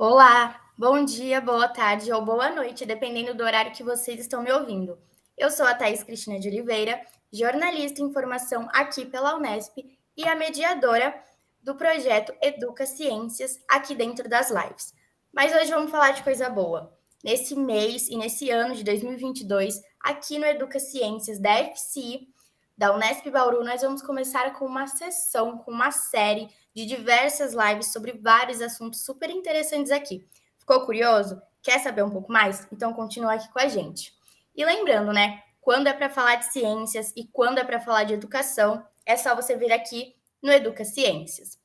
Olá, bom dia, boa tarde ou boa noite, dependendo do horário que vocês estão me ouvindo. Eu sou a Thaís Cristina de Oliveira, jornalista em formação aqui pela Unesp e a mediadora do projeto Educa Ciências aqui dentro das lives. Mas hoje vamos falar de coisa boa. Nesse mês e nesse ano de 2022, aqui no Educa Ciências da FCI, da Unesp Bauru, nós vamos começar com uma sessão, com uma série de diversas lives sobre vários assuntos super interessantes aqui. Ficou curioso? Quer saber um pouco mais? Então continua aqui com a gente. E lembrando, né? Quando é para falar de ciências e quando é para falar de educação, é só você vir aqui no Educa Ciências.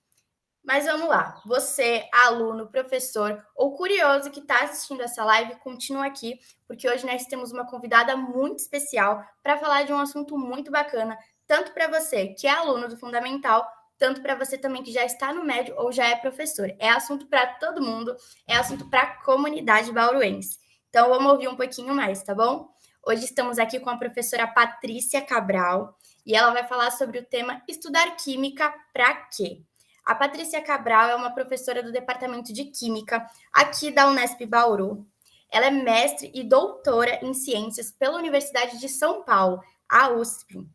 Mas vamos lá, você, aluno, professor ou curioso que está assistindo essa live, continua aqui, porque hoje nós temos uma convidada muito especial para falar de um assunto muito bacana, tanto para você que é aluno do Fundamental, tanto para você também que já está no médio ou já é professor. É assunto para todo mundo, é assunto para a comunidade bauruense. Então vamos ouvir um pouquinho mais, tá bom? Hoje estamos aqui com a professora Patrícia Cabral e ela vai falar sobre o tema Estudar Química para quê? A Patrícia Cabral é uma professora do Departamento de Química aqui da Unesp Bauru. Ela é mestre e doutora em ciências pela Universidade de São Paulo, a USP.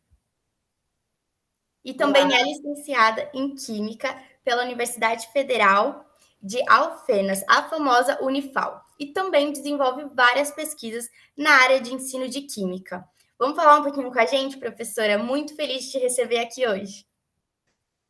E Olá, também é licenciada em Química pela Universidade Federal de Alfenas, a famosa Unifal. E também desenvolve várias pesquisas na área de ensino de Química. Vamos falar um pouquinho com a gente, professora? Muito feliz de te receber aqui hoje.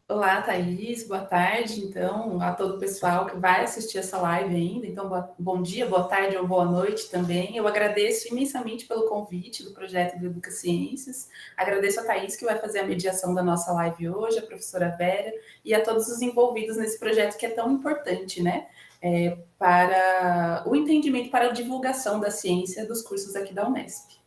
olá, Thaís, boa tarde, então, a todo o pessoal que vai assistir essa live ainda. Então, bom dia, boa tarde ou boa noite também. Eu agradeço imensamente pelo convite do projeto do Educa Ciências. Agradeço a Thaís, que vai fazer a mediação da nossa live hoje, a professora Vera, e a todos os envolvidos nesse projeto que é tão importante, né? Para o entendimento, para a divulgação da ciência dos cursos aqui da Unesp.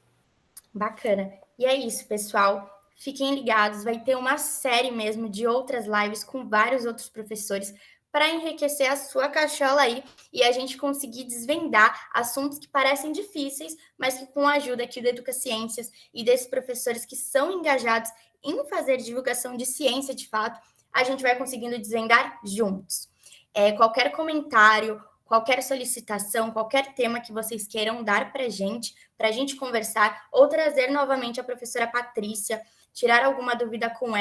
Bacana. E é isso, pessoal. Fiquem ligados, vai ter uma série mesmo de outras lives com vários outros professores para enriquecer a sua cachola aí e a gente conseguir desvendar assuntos que parecem difíceis, mas que com a ajuda aqui do Educa Ciências e desses professores que são engajados em fazer divulgação de ciência de fato, a gente vai conseguindo desvendar juntos. Qualquer comentário, qualquer solicitação, qualquer tema que vocês queiram dar para a gente conversar ou trazer novamente a professora Patrícia, tirar alguma dúvida com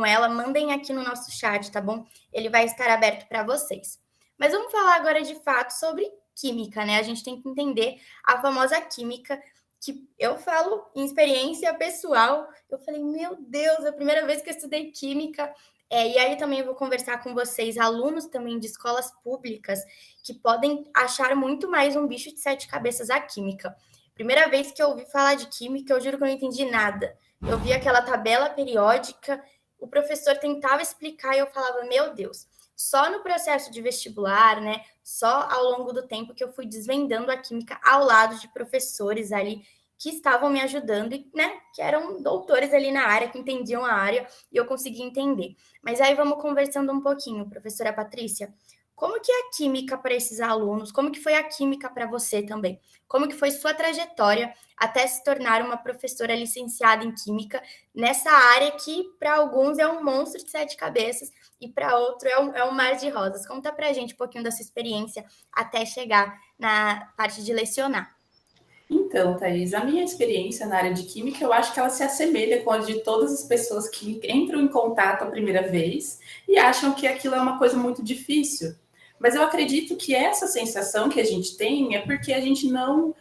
ela, mandem aqui no nosso chat, tá bom? Ele vai estar aberto para vocês. Mas vamos falar agora de fato sobre química, né? A gente tem que entender a famosa química, que eu falo em experiência pessoal. Eu falei, meu Deus, é a primeira vez que eu estudei química. E aí também eu vou conversar com vocês, alunos também de escolas públicas, que podem achar muito mais um bicho de sete cabeças a química. Primeira vez que eu ouvi falar de química, eu juro que eu não entendi nada. Eu vi aquela tabela periódica, o professor tentava explicar e eu falava, meu Deus, só no processo de vestibular, né? Só ao longo do tempo que eu fui desvendando a química ao lado de professores ali que estavam me ajudando e, né, que eram doutores ali na área, que entendiam a área e eu consegui entender. Mas aí vamos conversando um pouquinho, professora Patrícia. Como que é a química para esses alunos? Como que foi a química para você também? Como que foi sua trajetória até se tornar uma professora licenciada em química nessa área que para alguns é um monstro de sete cabeças e para outro é um mar de rosas? Conta para a gente um pouquinho da sua experiência até chegar na parte de lecionar. Então, Thaís, a minha experiência na área de química, eu acho que ela se assemelha com a de todas as pessoas que entram em contato a primeira vez e acham que aquilo é uma coisa muito difícil. Mas eu acredito que essa sensação que a gente tem é porque a gente não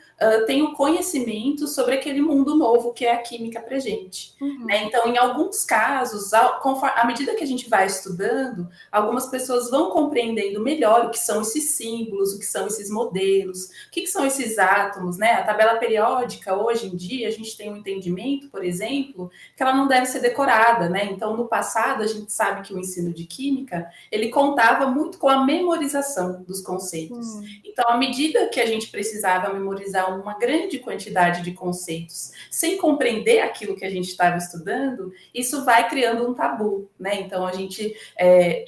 tem o conhecimento sobre aquele mundo novo que é a química para a gente. Né? Uhum. Então, em alguns casos, à medida que a gente vai estudando, algumas pessoas vão compreendendo melhor o que são esses símbolos, o que são esses modelos, o que são esses átomos, né? A tabela periódica, hoje em dia, a gente tem um entendimento, por exemplo, que ela não deve ser decorada, né? Então, no passado, a gente sabe que o ensino de química, ele contava muito com a memorização dos conceitos. Então, à medida que a gente precisava memorizar uma grande quantidade de conceitos, sem compreender aquilo que a gente estava estudando, isso vai criando um tabu, né? Então, a gente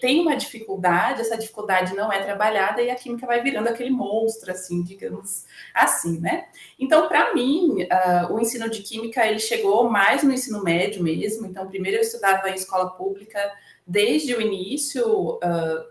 tem uma dificuldade, essa dificuldade não é trabalhada e a química vai virando aquele monstro, assim, digamos assim, né? Então, para mim, o ensino de química, ele chegou mais no ensino médio mesmo. Então, primeiro eu estudava em escola pública desde o início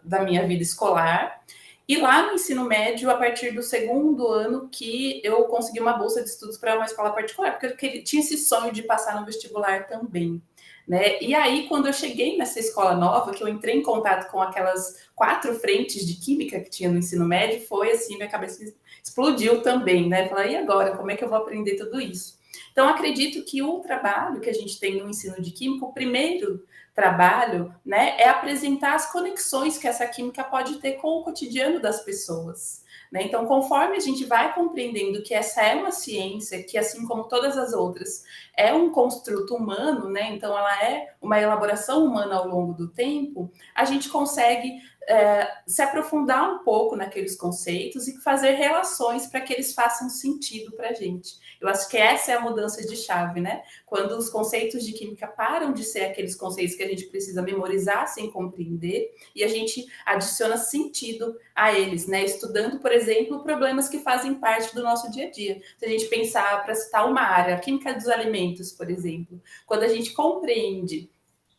da minha vida escolar. E lá no ensino médio, a partir do segundo ano, que eu consegui uma bolsa de estudos para uma escola particular, porque eu tinha esse sonho de passar no vestibular também. Né? E aí, quando eu cheguei nessa escola nova, que eu entrei em contato com aquelas 4 frentes de química que tinha no ensino médio, foi assim, minha cabeça explodiu também, né? Falei, e agora? Como é que eu vou aprender tudo isso? Então, acredito que o trabalho que a gente tem no ensino de química, o primeiro trabalho, né, é apresentar as conexões que essa química pode ter com o cotidiano das pessoas. Né? Então, conforme a gente vai compreendendo que essa é uma ciência, que assim como todas as outras, é um construto humano, né? Então ela é uma elaboração humana ao longo do tempo, a gente consegue se aprofundar um pouco naqueles conceitos e fazer relações para que eles façam sentido para a gente. Eu acho que essa é a mudança de chave, né? Quando os conceitos de química param de ser aqueles conceitos que a gente precisa memorizar sem compreender e a gente adiciona sentido a eles, né? Estudando, por exemplo, problemas que fazem parte do nosso dia a dia. Se a gente pensar, para citar uma área, a química dos alimentos, por exemplo, quando a gente compreende,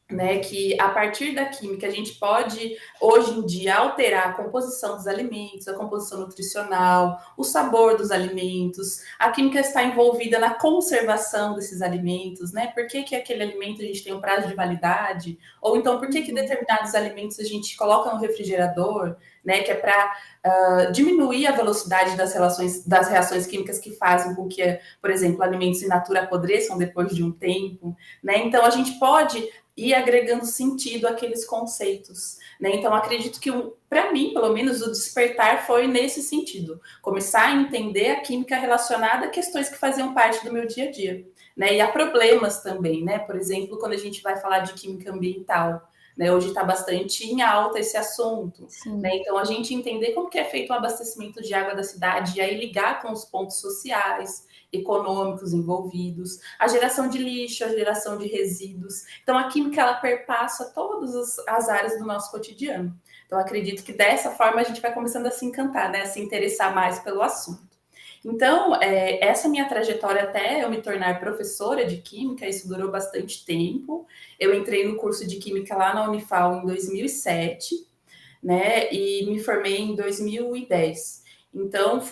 né, que a partir da química a gente pode, hoje em dia, alterar a composição dos alimentos, a composição nutricional, o sabor dos alimentos, a química está envolvida na conservação desses alimentos, né? Por que aquele alimento a gente tem um prazo de validade? Ou então, por que determinados alimentos a gente coloca no refrigerador, né? Que é para diminuir a velocidade das reações químicas que fazem com que, por exemplo, alimentos in natura apodreçam depois de um tempo, né? Então, a gente pode ir agregando sentido àqueles conceitos. Né? Então, acredito que, para mim, pelo menos, o despertar foi nesse sentido. Começar a entender a química relacionada a questões que faziam parte do meu dia a dia. Né? E a problemas também, né? Por exemplo, quando a gente vai falar de química ambiental. Né? Hoje está bastante em alta esse assunto. Né? Então, a gente entender como que é feito o abastecimento de água da cidade e aí ligar com os pontos sociais, econômicos envolvidos, a geração de lixo, a geração de resíduos. Então, a química, ela perpassa todas as áreas do nosso cotidiano. Então, acredito que dessa forma a gente vai começando a se encantar, né? A se interessar mais pelo assunto. Então, essa minha trajetória até eu me tornar professora de química, isso durou bastante tempo. Eu entrei no curso de química lá na Unifal em 2007, né? E me formei em 2010. Então,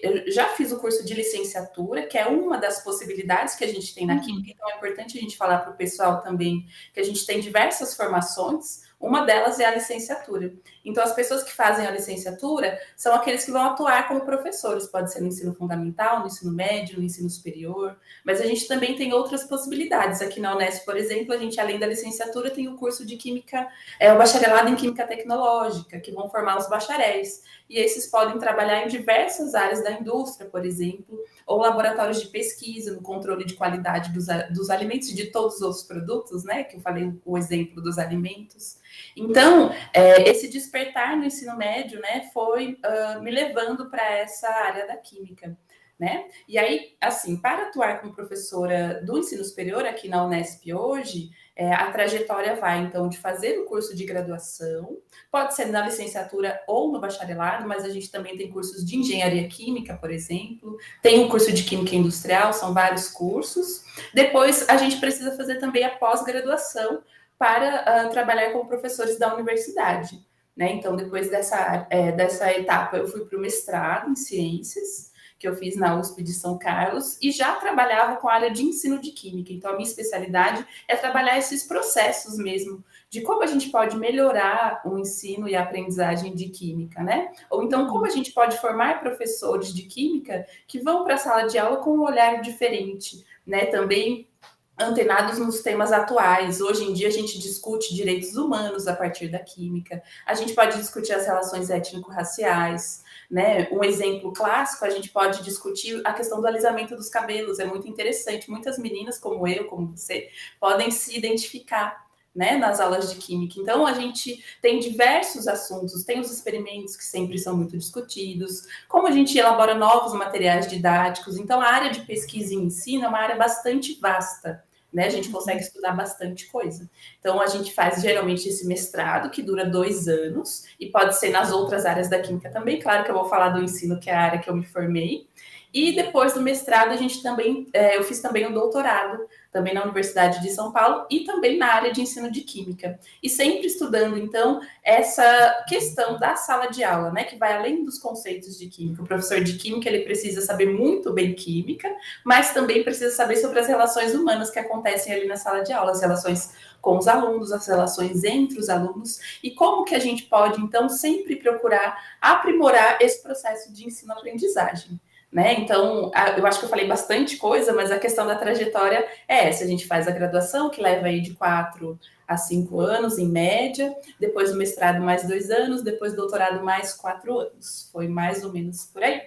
eu já fiz o curso de licenciatura, que é uma das possibilidades que a gente tem na química, então é importante a gente falar para o pessoal também que a gente tem diversas formações, uma delas é a licenciatura. Então, as pessoas que fazem a licenciatura são aqueles que vão atuar como professores, pode ser no ensino fundamental, no ensino médio, no ensino superior, mas a gente também tem outras possibilidades. Aqui na Unesp, por exemplo, a gente, além da licenciatura, tem o curso de química, o bacharelado em química tecnológica, que vão formar os bacharéis. E esses podem trabalhar em diversas áreas da indústria, por exemplo, ou laboratórios de pesquisa no controle de qualidade dos alimentos e de todos os outros produtos, né? Que eu falei o exemplo dos alimentos. Então, esse despertar no ensino médio, né, foi me levando para essa área da química. Né? E aí, assim, para atuar como professora do ensino superior aqui na Unesp hoje, a trajetória vai, então, de fazer o curso de graduação, pode ser na licenciatura ou no bacharelado, mas a gente também tem cursos de engenharia química, por exemplo, tem um curso de química industrial, são vários cursos. Depois, a gente precisa fazer também a pós-graduação para trabalhar como professores da universidade. Né? Então, depois dessa etapa, eu fui para o mestrado em ciências, que eu fiz na USP de São Carlos, e já trabalhava com a área de ensino de química. Então, a minha especialidade é trabalhar esses processos mesmo, de como a gente pode melhorar o ensino e a aprendizagem de química, né? Ou então, como a gente pode formar professores de química que vão para a sala de aula com um olhar diferente, né? Também antenados nos temas atuais. Hoje em dia a gente discute direitos humanos a partir da química, a gente pode discutir as relações étnico-raciais, né? Um exemplo clássico, a gente pode discutir a questão do alisamento dos cabelos, é muito interessante. Muitas meninas, como eu, como você, podem se identificar, né, nas aulas de química. Então, a gente tem diversos assuntos, tem os experimentos que sempre são muito discutidos, como a gente elabora novos materiais didáticos. Então, a área de pesquisa e ensino é uma área bastante vasta, né? A gente consegue estudar bastante coisa. Então, a gente faz geralmente esse mestrado, que dura 2 anos, e pode ser nas outras áreas da química também. Claro que eu vou falar do ensino, que é a área que eu me formei. E depois do mestrado, a gente também, eu fiz também um doutorado também na Universidade de São Paulo e também na área de ensino de Química. E sempre estudando, então, essa questão da sala de aula, né, que vai além dos conceitos de Química. O professor de Química, ele precisa saber muito bem Química, mas também precisa saber sobre as relações humanas que acontecem ali na sala de aula, as relações com os alunos, as relações entre os alunos, e como que a gente pode, então, sempre procurar aprimorar esse processo de ensino-aprendizagem. Né? Então, eu acho que eu falei bastante coisa, mas a questão da trajetória é essa. A gente faz a graduação, que leva aí de 4 a 5 anos, em média, depois o mestrado mais 2 anos, depois o doutorado mais 4 anos. Foi mais ou menos por aí.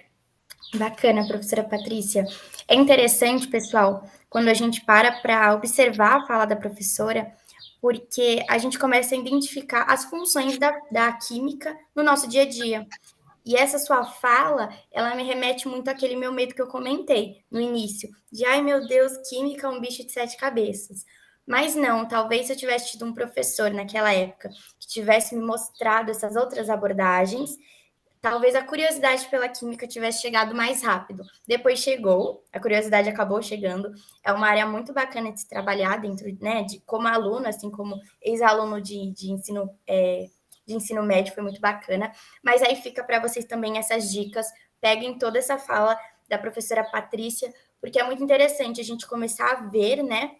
Bacana, professora Patrícia. É interessante, pessoal, quando a gente para observar a fala da professora, porque a gente começa a identificar as funções da química no nosso dia a dia. E essa sua fala, ela me remete muito àquele meu medo que eu comentei no início, de, ai meu Deus, química é um bicho de 7 cabeças. Mas não, talvez se eu tivesse tido um professor naquela época que tivesse me mostrado essas outras abordagens, talvez a curiosidade pela química tivesse chegado mais rápido. Depois chegou, a curiosidade acabou chegando. É uma área muito bacana de se trabalhar dentro, né, de como aluno, assim como ex-aluno de ensino médio, foi muito bacana. Mas aí fica para vocês também essas dicas. Peguem toda essa fala da professora Patrícia, porque é muito interessante a gente começar a ver, né,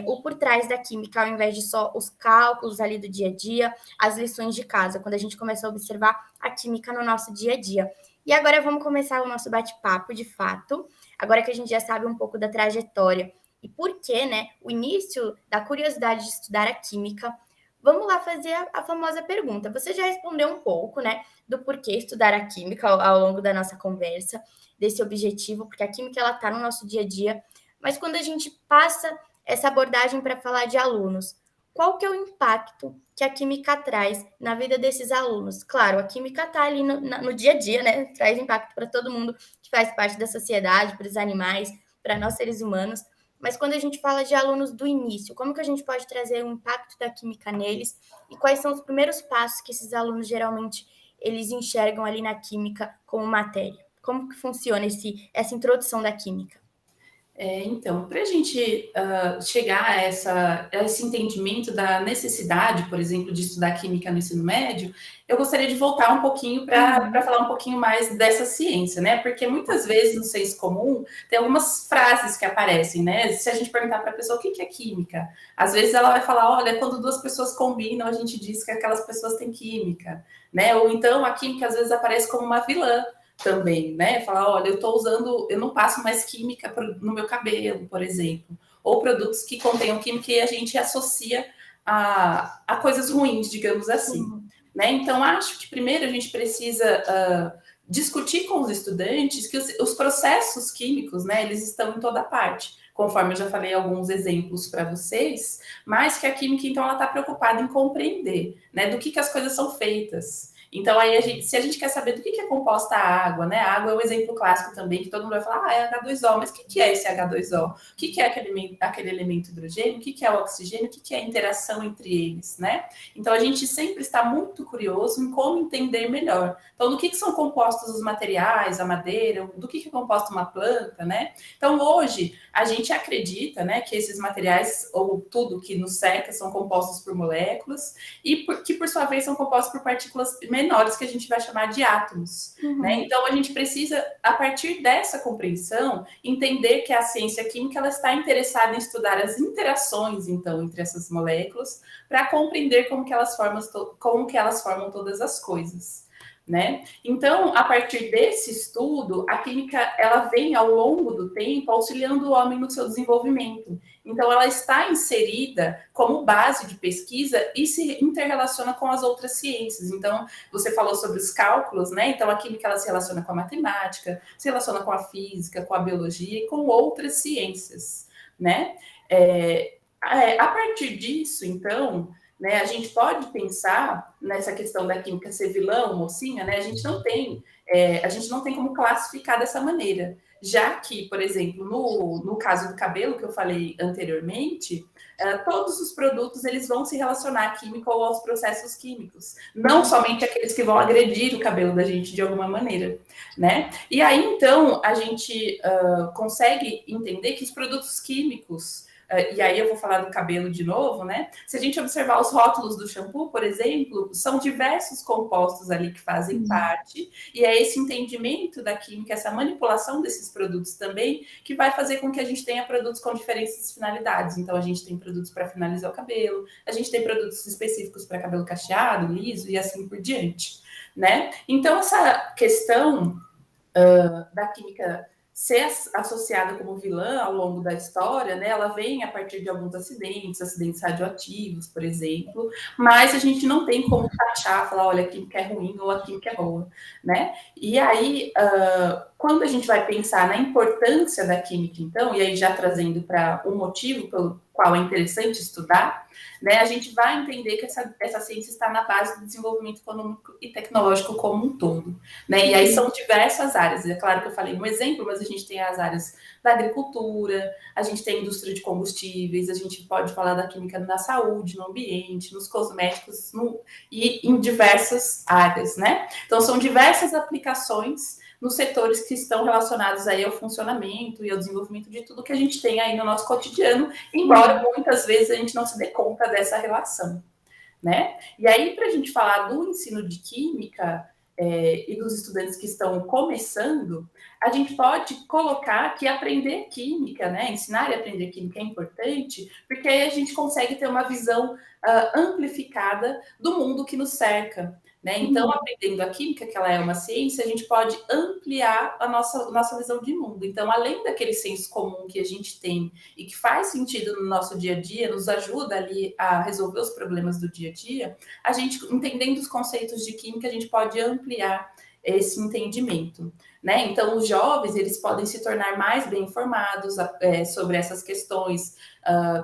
o por trás da química, ao invés de só os cálculos ali do dia a dia, as lições de casa, quando a gente começa a observar a química no nosso dia a dia. E agora vamos começar o nosso bate-papo, de fato, agora que a gente já sabe um pouco da trajetória e por que, né, o início da curiosidade de estudar a química. Vamos lá fazer a famosa pergunta. Você já respondeu um pouco, né, do porquê estudar a química ao longo da nossa conversa, desse objetivo, porque a química ela está no nosso dia a dia, mas quando a gente passa essa abordagem para falar de alunos, qual que é o impacto que a química traz na vida desses alunos? Claro, a química está ali no dia a dia, né? Traz impacto para todo mundo que faz parte da sociedade, para os animais, para nós seres humanos. Mas quando a gente fala de alunos do início, como que a gente pode trazer o impacto da química neles? E quais são os primeiros passos que esses alunos geralmente eles enxergam ali na química como matéria? Como que funciona essa introdução da química? Então, para a gente chegar a esse entendimento da necessidade, por exemplo, de estudar química no ensino médio, eu gostaria de voltar um pouquinho para falar um pouquinho mais dessa ciência, né? Porque muitas vezes no senso comum tem algumas frases que aparecem, né? Se a gente perguntar para a pessoa o que é química, às vezes ela vai falar: olha, quando duas pessoas combinam, a gente diz que aquelas pessoas têm química, né? Ou então a química às vezes aparece como uma vilã também, né? Falar, olha, eu não passo mais química no meu cabelo, por exemplo, ou produtos que contenham química e a gente associa a coisas ruins, digamos assim, né? Então, acho que primeiro a gente precisa discutir com os estudantes que os processos químicos, né, eles estão em toda parte, conforme eu já falei alguns exemplos para vocês, mas que a química, então, ela está preocupada em compreender, né, do que as coisas são feitas. Então, aí, se a gente quer saber do que é composta a água, né? A água é um exemplo clássico também, que todo mundo vai falar, é H2O, mas o que é esse H2O? O que é aquele elemento hidrogênio? O que é o oxigênio? O que é a interação entre eles, né? Então, a gente sempre está muito curioso em como entender melhor. Então, do que são compostos os materiais, a madeira, do que é composta uma planta, né? Então, hoje, a gente acredita, né, que esses materiais, ou tudo que nos cerca, são compostos por moléculas, e que, por sua vez, são compostos por partículas menores que a gente vai chamar de átomos, né? Então a gente precisa, a partir dessa compreensão, entender que a ciência química ela está interessada em estudar as interações, então, entre essas moléculas, para compreender como que elas formam todas as coisas, né? Então, a partir desse estudo, a química ela vem ao longo do tempo auxiliando o homem no seu desenvolvimento. Então, ela está inserida como base de pesquisa e se interrelaciona com as outras ciências. Então, você falou sobre os cálculos, né? Então, a química ela se relaciona com a matemática, se relaciona com a física, com a biologia e com outras ciências, né? A partir disso, então, né, a gente pode pensar nessa questão da química ser vilã ou mocinha, né? A gente não tem como classificar dessa maneira. Já que, por exemplo, no caso do cabelo que eu falei anteriormente, todos os produtos eles vão se relacionar à química ou aos processos químicos, não somente aqueles que vão agredir o cabelo da gente de alguma maneira, né? E aí, então, a gente consegue entender que os produtos químicos e aí eu vou falar do cabelo de novo, né? Se a gente observar os rótulos do shampoo, por exemplo, são diversos compostos ali que fazem parte, e é esse entendimento da química, essa manipulação desses produtos também, que vai fazer com que a gente tenha produtos com diferentes finalidades. Então, a gente tem produtos para finalizar o cabelo, a gente tem produtos específicos para cabelo cacheado, liso e assim por diante, né? Então, essa questão da química ser associada como vilã ao longo da história, né? Ela vem a partir de alguns acidentes radioativos, por exemplo, mas a gente não tem como taxar, falar, olha, a química é ruim ou a química é boa, né? E aí, quando a gente vai pensar na importância da química, então, e aí já trazendo para um motivo pelo qual é interessante estudar, né, a gente vai entender que essa ciência está na base do desenvolvimento econômico e tecnológico como um todo, né? E aí são diversas áreas. É claro que eu falei um exemplo, mas a gente tem as áreas da agricultura, a gente tem a indústria de combustíveis, a gente pode falar da química na saúde, no ambiente, nos cosméticos e em diversas áreas, né? Então, são diversas aplicações nos setores que estão relacionados aí ao funcionamento e ao desenvolvimento de tudo que a gente tem aí no nosso cotidiano, embora muitas vezes a gente não se dê conta dessa relação, né? E aí, para a gente falar do ensino de química e dos estudantes que estão começando, a gente pode colocar que aprender química, né? Ensinar e aprender química é importante, porque aí a gente consegue ter uma visão amplificada do mundo que nos cerca, né? Então, aprendendo a química, que ela é uma ciência, a gente pode ampliar a nossa visão de mundo. Então, além daquele senso comum que a gente tem e que faz sentido no nosso dia a dia, nos ajuda ali a resolver os problemas do dia a dia, a gente, entendendo os conceitos de química, a gente pode ampliar esse entendimento, né? Então, os jovens, eles podem se tornar mais bem informados sobre essas questões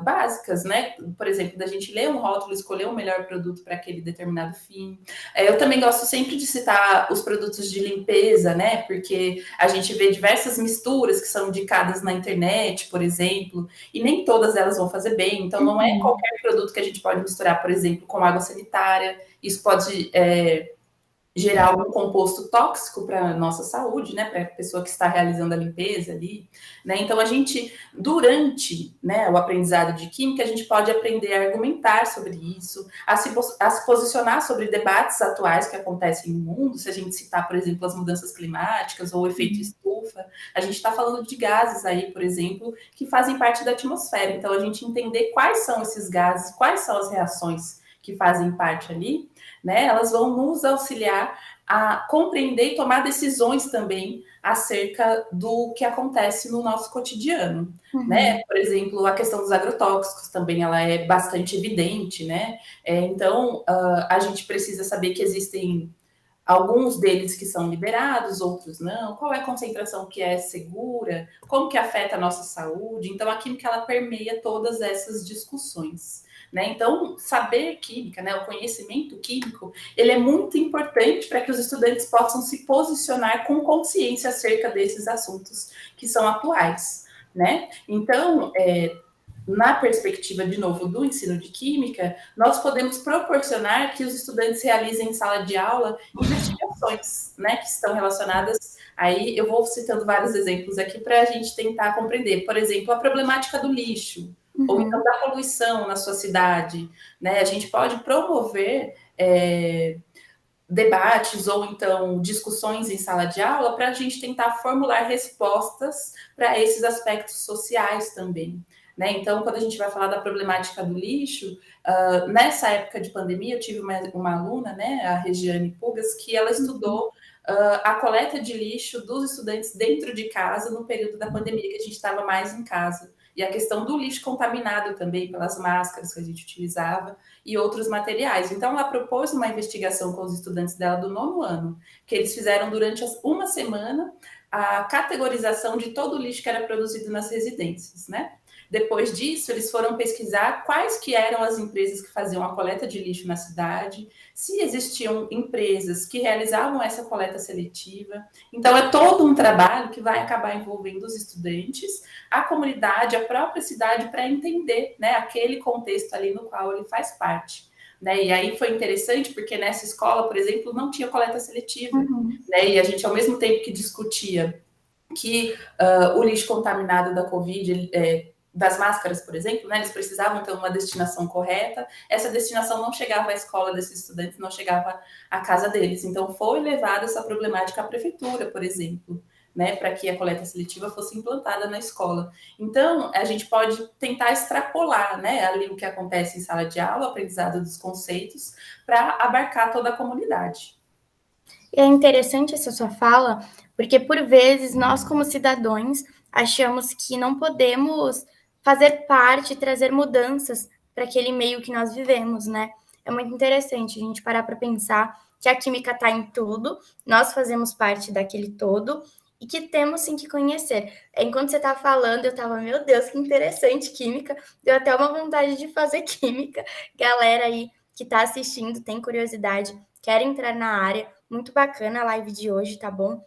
básicas, né? Por exemplo, da gente ler um rótulo, escolher o melhor produto para aquele determinado fim. Eu também gosto sempre de citar os produtos de limpeza, né? Porque a gente vê diversas misturas que são indicadas na internet, por exemplo, e nem todas elas vão fazer bem. Então, não é qualquer produto que a gente pode misturar, por exemplo, com água sanitária. Isso pode gerar algum composto tóxico para a nossa saúde, né, para a pessoa que está realizando a limpeza ali, né, então a gente, durante, né, o aprendizado de química, a gente pode aprender a argumentar sobre isso, a se posicionar sobre debates atuais que acontecem no mundo, se a gente citar, por exemplo, as mudanças climáticas ou o efeito estufa, a gente está falando de gases aí, por exemplo, que fazem parte da atmosfera, então a gente entender quais são esses gases, quais são as reações que fazem parte ali, né, elas vão nos auxiliar a compreender e tomar decisões também acerca do que acontece no nosso cotidiano, né? Por exemplo, a questão dos agrotóxicos também ela é bastante evidente, né? Então, a gente precisa saber que existem alguns deles que são liberados, outros não, qual é a concentração que é segura, como que afeta a nossa saúde. Então, a química ela permeia todas essas discussões. Né? Então, saber química, né, o conhecimento químico, ele é muito importante para que os estudantes possam se posicionar com consciência acerca desses assuntos que são atuais. Né? Então, na perspectiva, de novo, do ensino de química, nós podemos proporcionar que os estudantes realizem em sala de aula investigações, né, que estão relacionadas. Aí eu vou citando vários exemplos aqui para a gente tentar compreender. Por exemplo, a problemática do lixo, ou então da poluição na sua cidade, né? A gente pode promover debates ou então discussões em sala de aula para a gente tentar formular respostas para esses aspectos sociais também. Né? Então, quando a gente vai falar da problemática do lixo, nessa época de pandemia, eu tive uma aluna, né, a Regiane Pugas, que ela estudou a coleta de lixo dos estudantes dentro de casa no período da pandemia, que a gente estava mais em casa. E a questão do lixo contaminado também pelas máscaras que a gente utilizava e outros materiais. Então, ela propôs uma investigação com os estudantes dela do 9º ano, que eles fizeram durante uma semana a categorização de todo o lixo que era produzido nas residências, né? Depois disso, eles foram pesquisar quais que eram as empresas que faziam a coleta de lixo na cidade, se existiam empresas que realizavam essa coleta seletiva. Então, é todo um trabalho que vai acabar envolvendo os estudantes, a comunidade, a própria cidade, para entender, né, aquele contexto ali no qual ele faz parte. Né? E aí foi interessante, porque nessa escola, por exemplo, não tinha coleta seletiva. Né? E a gente, ao mesmo tempo que discutia que o lixo contaminado da Covid das máscaras, por exemplo, né? Eles precisavam ter uma destinação correta. Essa destinação não chegava à escola desses estudantes, não chegava à casa deles. Então, foi levada essa problemática à prefeitura, por exemplo, né? Para que a coleta seletiva fosse implantada na escola. Então, a gente pode tentar extrapolar, né? Ali o que acontece em sala de aula, o aprendizado dos conceitos, para abarcar toda a comunidade. E é interessante essa sua fala, porque por vezes nós, como cidadãos, achamos que não podemos fazer parte, trazer mudanças para aquele meio que nós vivemos, né? É muito interessante a gente parar para pensar que a química está em tudo, nós fazemos parte daquele todo e que temos sim que conhecer. Enquanto você estava falando, eu estava, meu Deus, que interessante química, deu até uma vontade de fazer química. Galera aí que está assistindo, tem curiosidade, quer entrar na área, muito bacana a live de hoje, tá bom?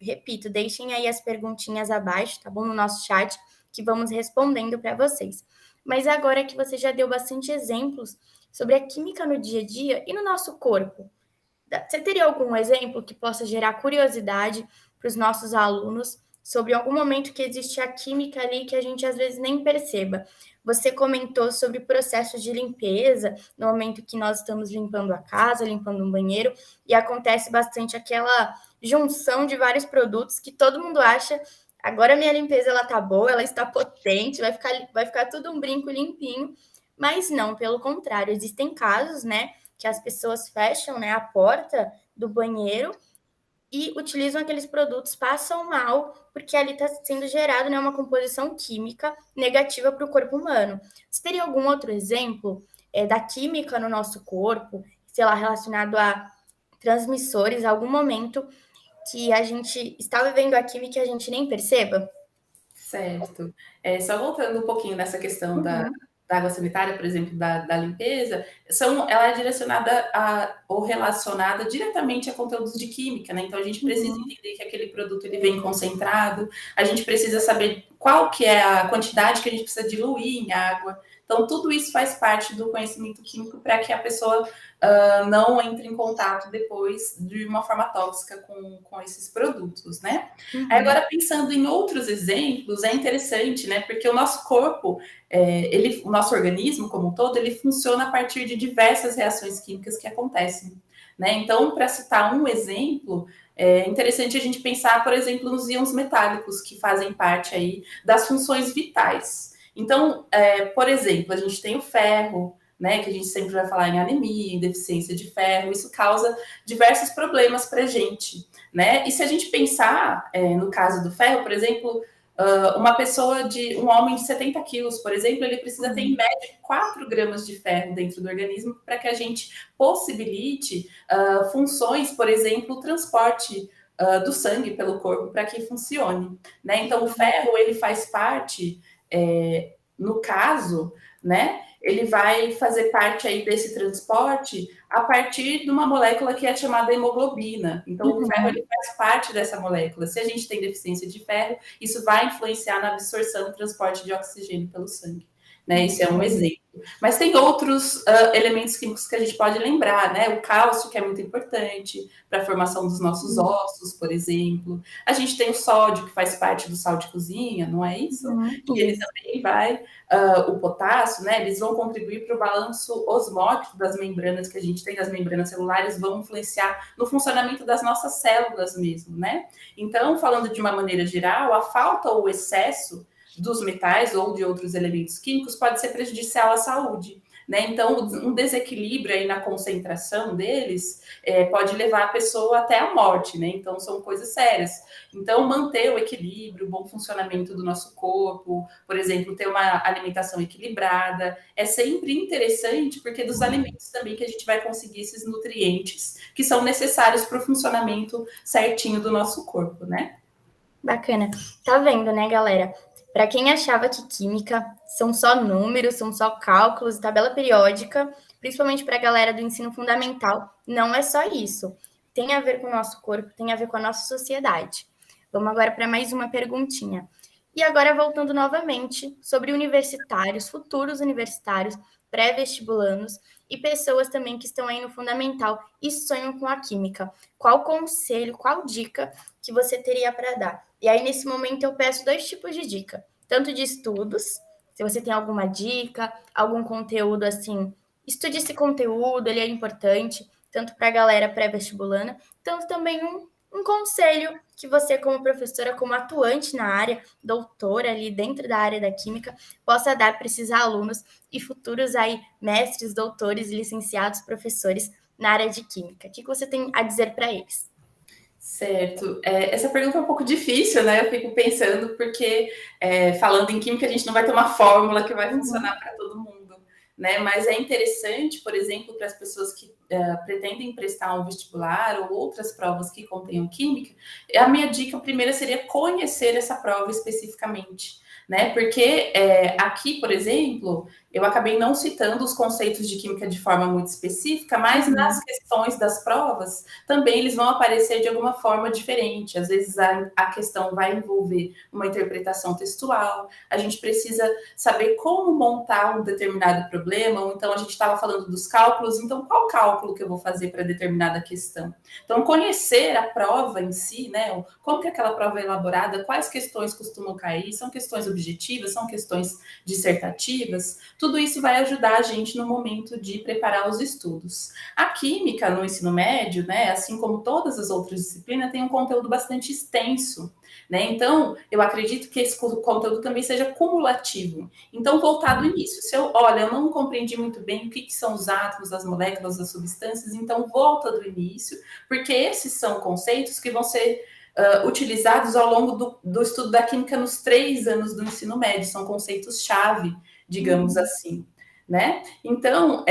Repito, deixem aí as perguntinhas abaixo, tá bom? No nosso chat, que vamos respondendo para vocês. Mas agora que você já deu bastante exemplos sobre a química no dia a dia e no nosso corpo, você teria algum exemplo que possa gerar curiosidade para os nossos alunos sobre algum momento que existe a química ali que a gente às vezes nem perceba? Você comentou sobre processos de limpeza, no momento que nós estamos limpando a casa, limpando um banheiro, e acontece bastante aquela junção de vários produtos que todo mundo acha, agora minha limpeza ela tá boa, ela está potente, vai ficar tudo um brinco limpinho, mas não, pelo contrário, existem casos, né, que as pessoas fecham, né, a porta do banheiro e utilizam aqueles produtos, passam mal, porque ali está sendo gerado, né, uma composição química negativa para o corpo humano. Você teria algum outro exemplo da química no nosso corpo, sei lá, relacionado a transmissores, algum momento que a gente está vivendo a química e a gente nem perceba? Certo. Só voltando um pouquinho nessa questão Uhum. da água sanitária, por exemplo, da limpeza, ela é direcionada ou relacionada diretamente a conteúdos de química, né? Então a gente precisa Uhum. entender que aquele produto ele vem concentrado, a gente precisa saber qual que é a quantidade que a gente precisa diluir em água. Então tudo isso faz parte do conhecimento químico para que a pessoa não entre em contato depois de uma forma tóxica com esses produtos, né? Uhum. Agora, pensando em outros exemplos, é interessante, né? Porque o nosso corpo, o nosso organismo como um todo, ele funciona a partir de diversas reações químicas que acontecem, né? Então, para citar um exemplo, é interessante a gente pensar, por exemplo, nos íons metálicos, que fazem parte aí das funções vitais. Então, por exemplo, a gente tem o ferro, né, que a gente sempre vai falar em anemia, em deficiência de ferro, isso causa diversos problemas para a gente, né? E se a gente pensar no caso do ferro, por exemplo, um homem de 70 quilos, por exemplo, ele precisa ter em média 4 gramas de ferro dentro do organismo para que a gente possibilite funções, por exemplo, o transporte do sangue pelo corpo para que funcione, né? Então, o ferro, ele faz parte, no caso, né? Ele vai fazer parte aí desse transporte a partir de uma molécula que é chamada hemoglobina. Então, o ferro Uhum. ele faz parte dessa molécula. Se a gente tem deficiência de ferro, isso vai influenciar na absorção e transporte de oxigênio pelo sangue. Né? Esse é um exemplo. Mas tem outros elementos químicos que a gente pode lembrar, né? O cálcio, que é muito importante para a formação dos nossos ossos, por exemplo. A gente tem o sódio, que faz parte do sal de cozinha, não é isso? Que ele Isso. também vai, o potássio, né? Eles vão contribuir para o balanço osmótico das membranas que a gente tem, as membranas celulares, vão influenciar no funcionamento das nossas células mesmo, né? Então, falando de uma maneira geral, a falta ou o excesso dos metais ou de outros elementos químicos pode ser prejudicial à saúde. Né? Então, um desequilíbrio aí na concentração deles pode levar a pessoa até a morte, né? Então, são coisas sérias. Então, manter o equilíbrio, o bom funcionamento do nosso corpo, por exemplo, ter uma alimentação equilibrada, é sempre interessante, porque dos alimentos também que a gente vai conseguir esses nutrientes que são necessários para o funcionamento certinho do nosso corpo, né? Bacana. Tá vendo, né, galera? Para quem achava que química são só números, são só cálculos, tabela periódica, principalmente para a galera do ensino fundamental, não é só isso. Tem a ver com o nosso corpo, tem a ver com a nossa sociedade. Vamos agora para mais uma perguntinha. E agora voltando novamente sobre universitários, futuros universitários, pré-vestibulandos e pessoas também que estão aí no fundamental e sonham com a química. Qual conselho, qual dica que você teria para dar? E aí, nesse momento, eu peço dois tipos de dica: tanto de estudos, Se você tem alguma dica, algum conteúdo assim, estude esse conteúdo, ele é importante, tanto para a galera pré-vestibulana, tanto também um conselho que você, como professora, como atuante na área, doutora ali dentro da área da química, possa dar para esses alunos e futuros aí mestres, doutores, licenciados, professores na área de química. O que você tem a dizer para eles? Certo. Essa pergunta é um pouco difícil, né? Eu fico pensando, porque falando em química, a gente não vai ter uma fórmula que vai funcionar para todo mundo, né? Mas é interessante, por exemplo, para as pessoas que pretendem prestar um vestibular ou outras provas que contenham química, a minha dica primeira seria conhecer essa prova especificamente, né? Porque aqui, por exemplo, eu acabei não citando os conceitos de química de forma muito específica, mas nas questões das provas também eles vão aparecer de alguma forma diferente. Às vezes a questão vai envolver uma interpretação textual, a gente precisa saber como montar um determinado problema, ou então a gente estava falando dos cálculos, então qual cálculo que eu vou fazer para determinada questão? Então, conhecer a prova em si, né? Como que aquela prova é elaborada, quais questões costumam cair, são questões objetivas, são questões dissertativas, tudo isso vai ajudar a gente no momento de preparar os estudos. A química no ensino médio, né, assim como todas as outras disciplinas, tem um conteúdo bastante extenso, né? Então, eu acredito que esse conteúdo também seja cumulativo. Então, voltar do início. Se eu não compreendi muito bem o que são os átomos, as moléculas, as substâncias, então volta do início, porque esses são conceitos que vão ser utilizados ao longo do estudo da química nos 3 anos do ensino médio, são conceitos-chave, digamos assim, né? Então,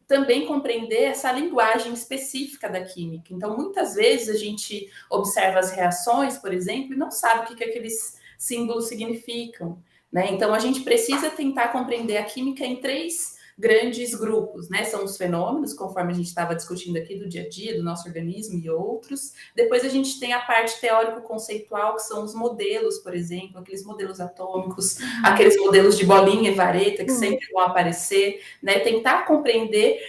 também compreender essa linguagem específica da química. Então, muitas vezes a gente observa as reações, por exemplo, e não sabe o que aqueles símbolos significam, né? Então, a gente precisa tentar compreender a química em 3 grandes grupos, né? São os fenômenos, conforme a gente estava discutindo aqui do dia a dia, do nosso organismo e outros. Depois a gente tem a parte teórico-conceitual, que são os modelos, por exemplo, aqueles modelos atômicos, aqueles modelos de bolinha e vareta que sempre vão aparecer, né? Tentar compreender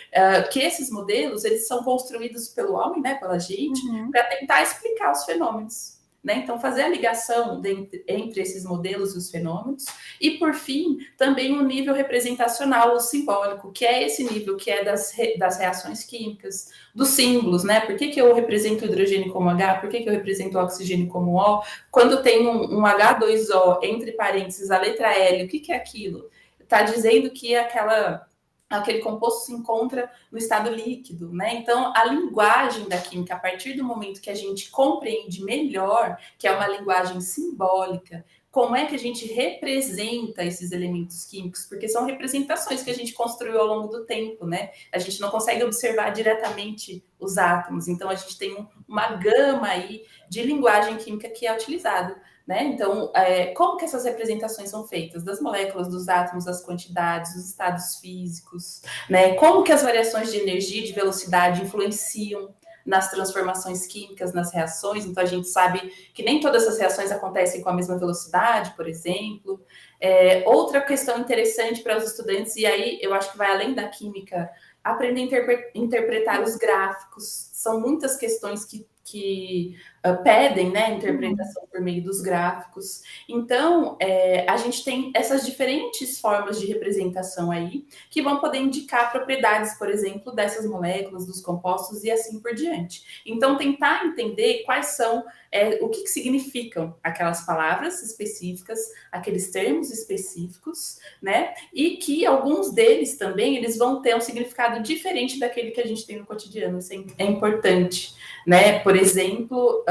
que esses modelos, eles são construídos pelo homem, né? Pela gente, para tentar explicar os fenômenos. Né? Então, fazer a ligação entre esses modelos e os fenômenos. E, por fim, também o nível representacional, o simbólico, que é esse nível que é das reações químicas, dos símbolos, né? Por que eu represento o hidrogênio como H? Por que eu represento o oxigênio como O? Quando tem um H2O, entre parênteses, a letra L, o que é aquilo? Está dizendo que aquele composto se encontra no estado líquido, né? Então, a linguagem da química, a partir do momento que a gente compreende melhor, que é uma linguagem simbólica, como é que a gente representa esses elementos químicos? Porque são representações que a gente construiu ao longo do tempo, né? A gente não consegue observar diretamente os átomos, então a gente tem uma gama aí de linguagem química que é utilizada. Né? Então, como que essas representações são feitas? Das moléculas, dos átomos, das quantidades, dos estados físicos, né? Como que as variações de energia e de velocidade influenciam nas transformações químicas, nas reações? Então, a gente sabe que nem todas as reações acontecem com a mesma velocidade, por exemplo. Outra questão interessante para os estudantes, e aí eu acho que vai além da química, aprender a interpretar os gráficos. São muitas questões que pedem, né, interpretação por meio dos gráficos. Então, a gente tem essas diferentes formas de representação aí, que vão poder indicar propriedades, por exemplo, dessas moléculas, dos compostos e assim por diante. Então, tentar entender quais são, o que significam aquelas palavras específicas, aqueles termos específicos, né, e que alguns deles também, eles vão ter um significado diferente daquele que a gente tem no cotidiano. Isso é importante, né? Por exemplo,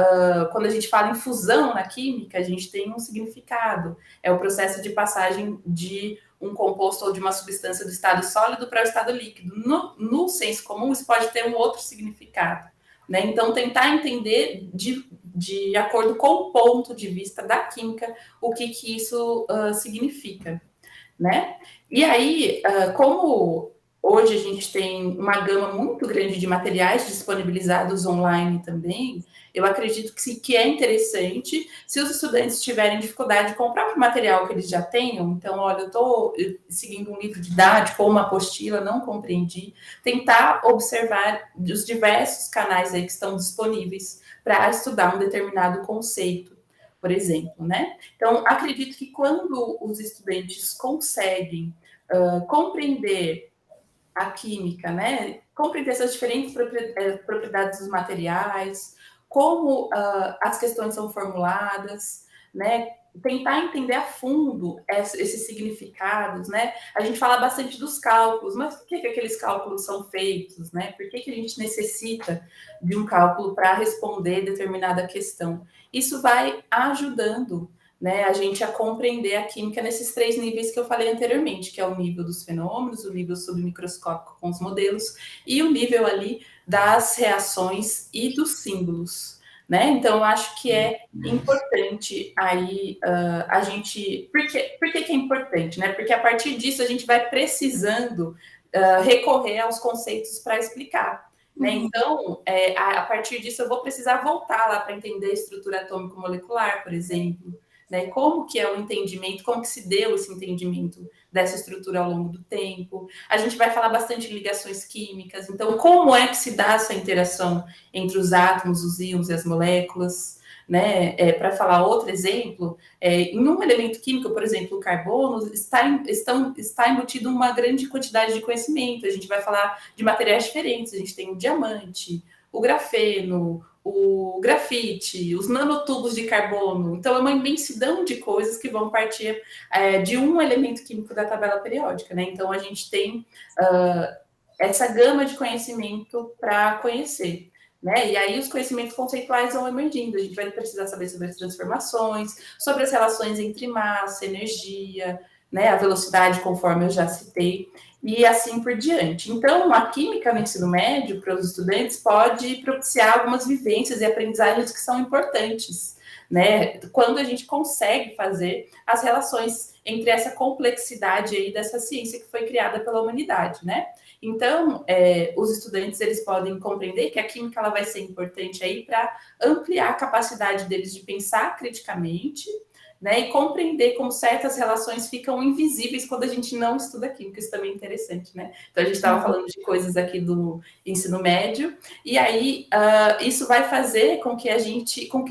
quando a gente fala em fusão na química, a gente tem um significado. É o processo de passagem de um composto ou de uma substância do estado sólido para o estado líquido. No senso comum, isso pode ter um outro significado. Né? Então, tentar entender de acordo com o ponto de vista da química o que isso significa. Né? E aí, como hoje a gente tem uma gama muito grande de materiais disponibilizados online também, eu acredito que é interessante, se os estudantes tiverem dificuldade com o próprio material que eles já tenham, então, olha, eu estou seguindo um livro didático ou uma apostila, não compreendi, tentar observar os diversos canais aí que estão disponíveis para estudar um determinado conceito. por exemplo, né? Então, acredito que quando os estudantes conseguem compreender a química, né? Compreender essas diferentes propriedades dos materiais, como as questões são formuladas, né? Tentar entender a fundo esses significados, né? A gente fala bastante dos cálculos, mas por que aqueles cálculos são feitos, né? Por que a gente necessita de um cálculo para responder determinada questão? Isso vai ajudando, né, a gente a compreender a química nesses 3 níveis que eu falei anteriormente, que é o nível dos fenômenos, o nível submicroscópico com os modelos e o nível ali das reações e dos símbolos, né? Então, eu acho que é importante aí a gente... Por que é importante, né? Porque a partir disso a gente vai precisando recorrer aos conceitos para explicar. Né? Então, a partir disso, eu vou precisar voltar lá para entender a estrutura atômico-molecular, por exemplo, né? Como que é o entendimento, como que se deu esse entendimento dessa estrutura ao longo do tempo. A gente vai falar bastante de ligações químicas, então como é que se dá essa interação entre os átomos, os íons e as moléculas, né? Para falar outro exemplo, em um elemento químico, por exemplo, o carbono, está embutido uma grande quantidade de conhecimento. A gente vai falar de materiais diferentes, a gente tem o diamante, o grafeno, o grafite, os nanotubos de carbono. Então, é uma imensidão de coisas que vão partir de um elemento químico da tabela periódica, né? Então, a gente tem essa gama de conhecimento para conhecer, né? E aí, os conhecimentos conceituais vão emergindo. A gente vai precisar saber sobre as transformações, sobre as relações entre massa, energia, né? A velocidade, conforme eu já citei, e assim por diante. Então, a química no ensino médio, para os estudantes, pode propiciar algumas vivências e aprendizagens que são importantes, né? Quando a gente consegue fazer as relações entre essa complexidade aí dessa ciência que foi criada pela humanidade, né? Então, os estudantes, eles podem compreender que a química ela vai ser importante aí para ampliar a capacidade deles de pensar criticamente, né, e compreender como certas relações ficam invisíveis quando a gente não estuda química. Isso também é interessante, né? Então, a gente estava falando de coisas aqui do ensino médio, e aí isso vai fazer com que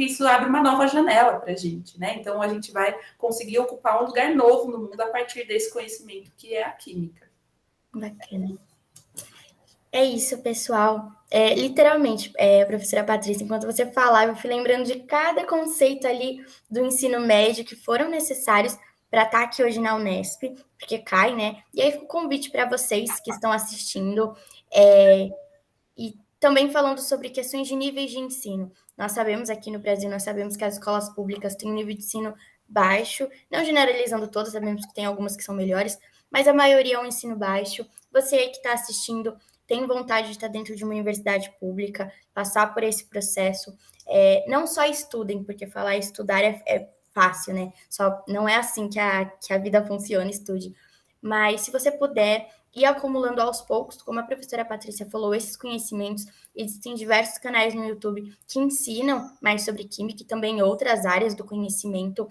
isso abra uma nova janela para a gente, né? Então, a gente vai conseguir ocupar um lugar novo no mundo a partir desse conhecimento que é a química. Bacana. É isso, pessoal. Literalmente, professora Patrícia, enquanto você falava, eu fui lembrando de cada conceito ali do ensino médio que foram necessários para estar aqui hoje na Unesp, porque cai, né? E aí fica o convite para vocês que estão assistindo, e também falando sobre questões de níveis de ensino. Nós sabemos aqui no Brasil, nós sabemos que as escolas públicas têm um nível de ensino baixo, não generalizando todas, sabemos que tem algumas que são melhores, mas a maioria é um ensino baixo. Você que está assistindo tem vontade de estar dentro de uma universidade pública, passar por esse processo, não só estudem, porque falar estudar é fácil, né? Só não é assim que a vida funciona, estude. Mas se você puder ir acumulando aos poucos, como a professora Patrícia falou, esses conhecimentos, existem diversos canais no YouTube que ensinam mais sobre química e também outras áreas do conhecimento.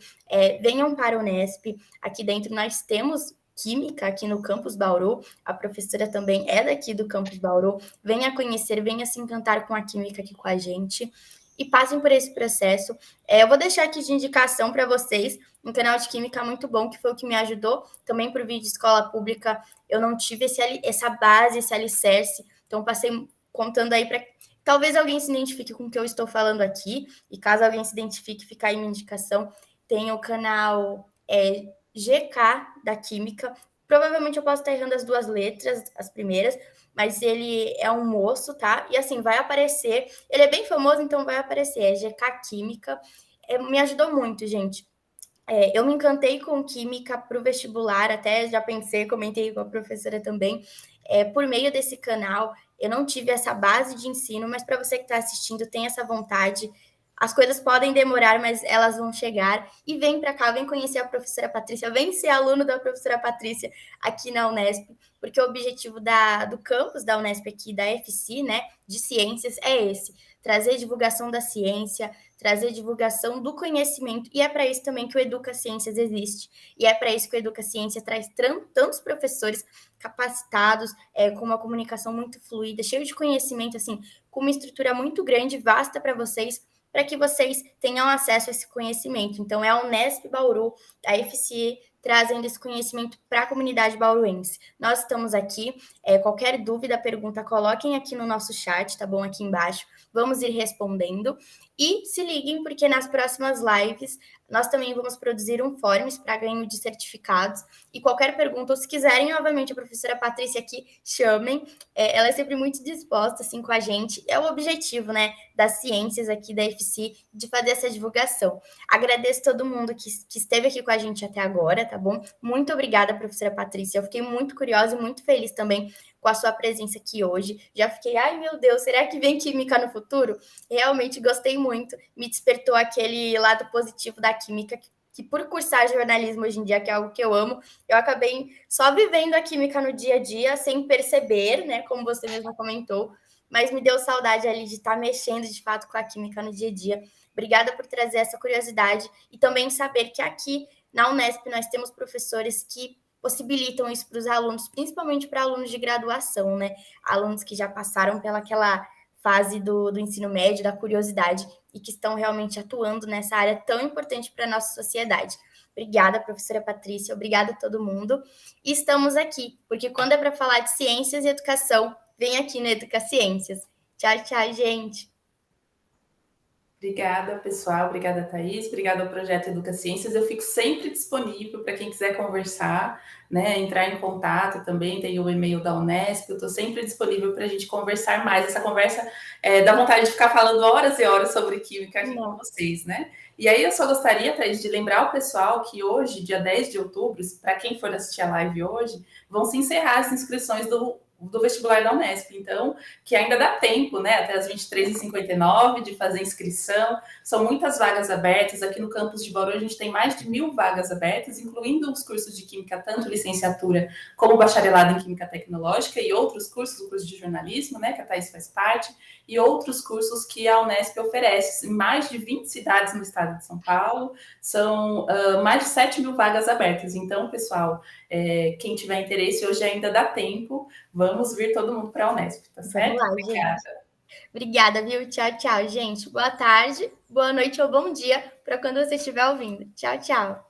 Venham para a Unesp, aqui dentro nós temos química aqui no Campus Bauru, a professora também é daqui do Campus Bauru, venha conhecer, venha se encantar com a química aqui com a gente e passem por esse processo. Eu vou deixar aqui de indicação para vocês um canal de química muito bom, que foi o que me ajudou também por vir de escola pública. Eu não tive essa base, esse alicerce, então passei contando aí para talvez alguém se identifique com o que eu estou falando aqui, e caso alguém se identifique, fica aí minha indicação. Tem o canal GK da Química. Provavelmente eu posso estar errando as 2 letras, as primeiras, mas ele é um moço, tá? E assim, vai aparecer. Ele é bem famoso, então vai aparecer. É GK Química. Me ajudou muito, gente. Eu me encantei com química para o vestibular, até já pensei, comentei com a professora também. Por meio desse canal, eu não tive essa base de ensino, mas para você que está assistindo, tem essa vontade. As coisas podem demorar, mas elas vão chegar. E vem para cá, vem conhecer a professora Patrícia, vem ser aluno da professora Patrícia aqui na Unesp, porque o objetivo do campus da Unesp aqui, da FC, né, de ciências, é esse: trazer divulgação da ciência, trazer divulgação do conhecimento, e é para isso também que o Educa Ciências existe, e é para isso que o Educa Ciência traz tantos professores capacitados, com uma comunicação muito fluida, cheio de conhecimento, assim, com uma estrutura muito grande, vasta para vocês para que vocês tenham acesso a esse conhecimento. Então, é a Unesp Bauru, a FCE, trazendo esse conhecimento para a comunidade bauruense. Nós estamos aqui, qualquer dúvida, pergunta, coloquem aqui no nosso chat, tá bom? Aqui embaixo, vamos ir respondendo. E se liguem, porque nas próximas lives nós também vamos produzir um forms para ganho de certificados. E qualquer pergunta, ou se quiserem, novamente, a professora Patrícia aqui, chamem. Ela é sempre muito disposta, assim, com a gente. É o objetivo, né, das ciências aqui da FC, de fazer essa divulgação. Agradeço todo mundo que esteve aqui com a gente até agora, tá bom? Muito obrigada, professora Patrícia. Eu fiquei muito curiosa e muito feliz também com a sua presença aqui hoje. Já fiquei, ai meu Deus, será que vem química no futuro? Realmente gostei muito. Me despertou aquele lado positivo da química que por cursar jornalismo hoje em dia, que é algo que eu amo, eu acabei só vivendo a química no dia a dia, sem perceber, né, como você mesmo comentou, mas me deu saudade ali de estar mexendo de fato com a química no dia a dia. Obrigada por trazer essa curiosidade e também saber que aqui na Unesp nós temos professores que possibilitam isso para os alunos, principalmente para alunos de graduação, né? Alunos que já passaram pelaquela fase do ensino médio, da curiosidade, e que estão realmente atuando nessa área tão importante para a nossa sociedade. Obrigada, professora Patrícia, obrigada a todo mundo. E estamos aqui, porque quando é para falar de ciências e educação, vem aqui no Educaciências. Tchau, tchau, gente. Obrigada, pessoal. Obrigada, Thaís. Obrigada ao Projeto Educaciências. Eu fico sempre disponível para quem quiser conversar, né? Entrar em contato também. Tem o e-mail da Unesp. Eu estou sempre disponível para a gente conversar mais. Essa conversa dá vontade de ficar falando horas e horas sobre química aqui com vocês, né? E aí eu só gostaria, Thaís, de lembrar o pessoal que hoje, dia 10 de outubro, para quem for assistir a live hoje, vão se encerrar as inscrições do vestibular da Unesp, então, que ainda dá tempo, né, até as 23h59 de fazer inscrição, são muitas vagas abertas, aqui no campus de Bauru a gente tem mais de 1.000 vagas abertas, incluindo os cursos de Química, tanto licenciatura como bacharelado em Química Tecnológica e outros cursos, o curso de jornalismo, né, que a Thaís faz parte, e outros cursos que a Unesp oferece, em mais de 20 cidades no estado de São Paulo, são mais de 7.000 vagas abertas, então, pessoal, quem tiver interesse, hoje ainda dá tempo, vamos vir todo mundo para a Unesp, tá certo? Vamos lá, obrigada. Gente. Obrigada, viu? Tchau, tchau, gente. Boa tarde, boa noite ou bom dia para quando você estiver ouvindo. Tchau, tchau.